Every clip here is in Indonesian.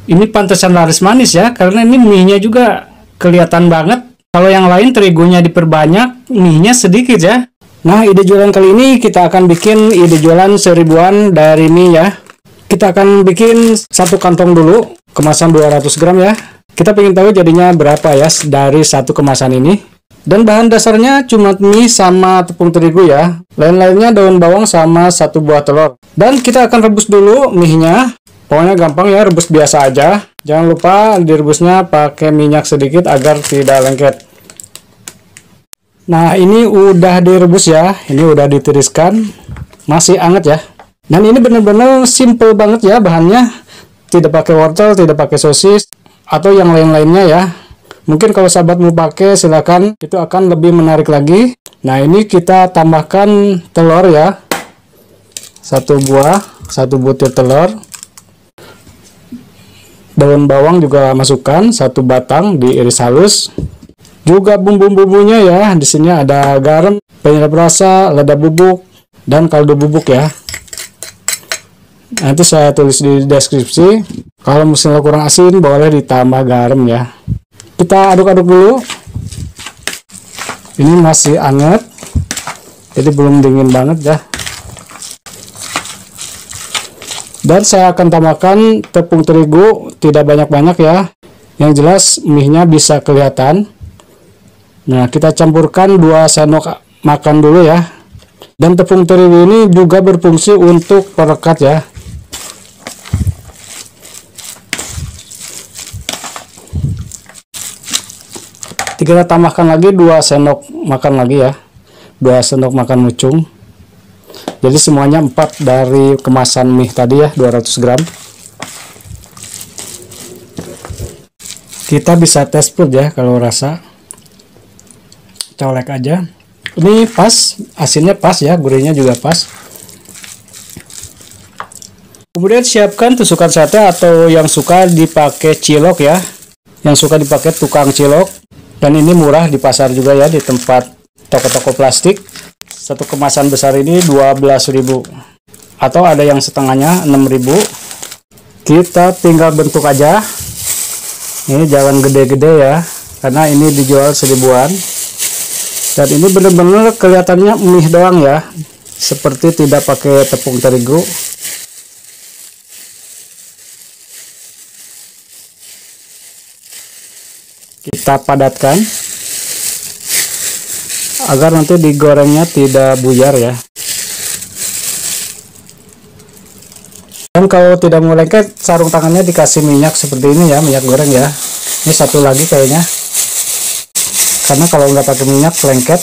Ini pantesan laris manis ya, karena ini mie-nya juga kelihatan banget. Kalau yang lain terigunya diperbanyak, mie-nya sedikit ya. Nah, ide jualan kali ini kita akan bikin ide jualan seribuan dari mie ya. Kita akan bikin satu kantong dulu, kemasan 200 gram ya. Kita pengen tahu jadinya berapa ya dari satu kemasan ini. Dan bahan dasarnya cuma mie sama tepung terigu ya. Lain-lainnya daun bawang sama satu buah telur. Dan kita akan rebus dulu mie-nya. Pokoknya gampang ya, rebus biasa aja. Jangan lupa direbusnya pakai minyak sedikit agar tidak lengket. Nah, ini udah direbus ya. Ini udah ditiriskan. Masih hangat ya. Dan ini bener-bener simple banget ya bahannya. Tidak pakai wortel, tidak pakai sosis atau yang lain-lainnya ya. Mungkin kalau sahabat mau pakai silakan, itu akan lebih menarik lagi. Nah, ini kita tambahkan telur ya. Satu butir telur. Daun bawang juga masukkan satu batang, diiris halus. Juga bumbu-bumbunya ya. Di sini ada garam, penyedap rasa, lada bubuk, dan kaldu bubuk ya. Nanti saya tulis di deskripsi. Kalau misalnya kurang asin boleh ditambah garam ya. Kita aduk-aduk dulu. Ini masih hangat, jadi belum dingin banget ya. Dan saya akan tambahkan tepung terigu, tidak banyak-banyak ya. Yang jelas mie-nya bisa kelihatan. Nah, kita campurkan 2 sendok makan dulu ya. Dan tepung terigu ini juga berfungsi untuk perekat ya. Kita tambahkan lagi 2 sendok makan lagi ya. 2 sendok makan mucung. Jadi semuanya 4 dari kemasan mie tadi ya, 200 gram. Kita bisa tes food ya kalau rasa. Colek aja. Ini pas, asinnya pas ya, gurihnya juga pas. Kemudian siapkan tusukan sate atau yang suka dipakai cilok ya. Yang suka dipakai tukang cilok. Dan ini murah di pasar juga ya, di tempat toko-toko plastik. Satu kemasan besar ini 12.000. Atau ada yang setengahnya 6.000. Kita tinggal bentuk aja. Ini jangan gede-gede ya, karena ini dijual seribuan. Dan ini benar-benar kelihatannya mie doang ya, seperti tidak pakai tepung terigu. Kita padatkan agar nanti digorengnya tidak buyar ya. Dan kalau tidak mau lengket, sarung tangannya dikasih minyak seperti ini ya, minyak goreng ya. Ini satu lagi kayaknya, karena kalau nggak pakai minyak lengket.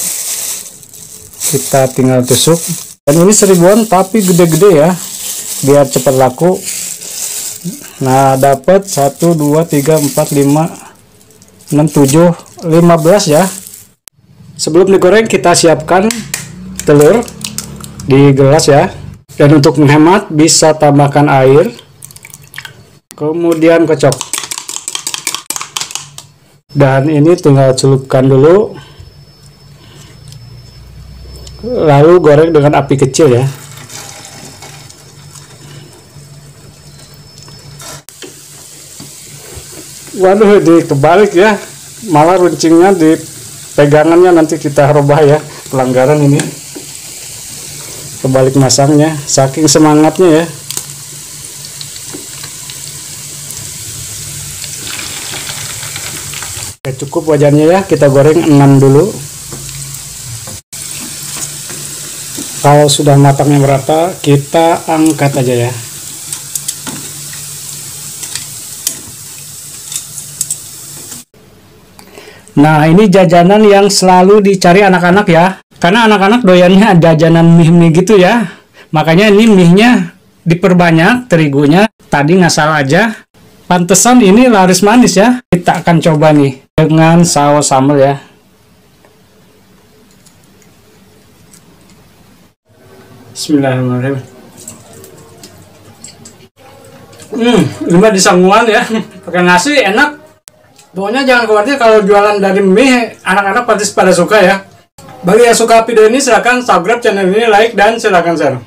Kita tinggal tusuk. Dan ini seribuan tapi gede-gede ya, biar cepat laku. Nah, dapat 1 2 3 4 5 6 7 15 ya. Sebelum digoreng kita siapkan telur di gelas ya. Dan untuk menghemat bisa tambahkan air. Kemudian kocok. Dan ini tinggal celupkan dulu. Lalu goreng dengan api kecil ya. Waduh, dikebalik ya. Malah runcingnya di pegangannya nanti kita rubah ya. Pelanggaran ini. Kebalik masangnya, saking semangatnya ya. Oke, cukup wajannya ya, kita goreng 6 dulu. Kalau sudah matangnya merata, kita angkat aja ya. Nah, ini jajanan yang selalu dicari anak-anak ya. Karena anak-anak doyannya jajanan mie-mie gitu ya. Makanya ini mie-nya diperbanyak terigunya. Tadi ngasal aja. Pantesan ini laris manis ya. Kita akan coba nih dengan saus sambal ya. Bismillahirrahmanirrahim. Ini disangguan ya. Pakai nasi enak. Pokoknya jangan khawatir kalau jualan dari mie, anak-anak pasti pada suka ya. Bagi yang suka video ini silahkan subscribe channel ini, like, dan silahkan share.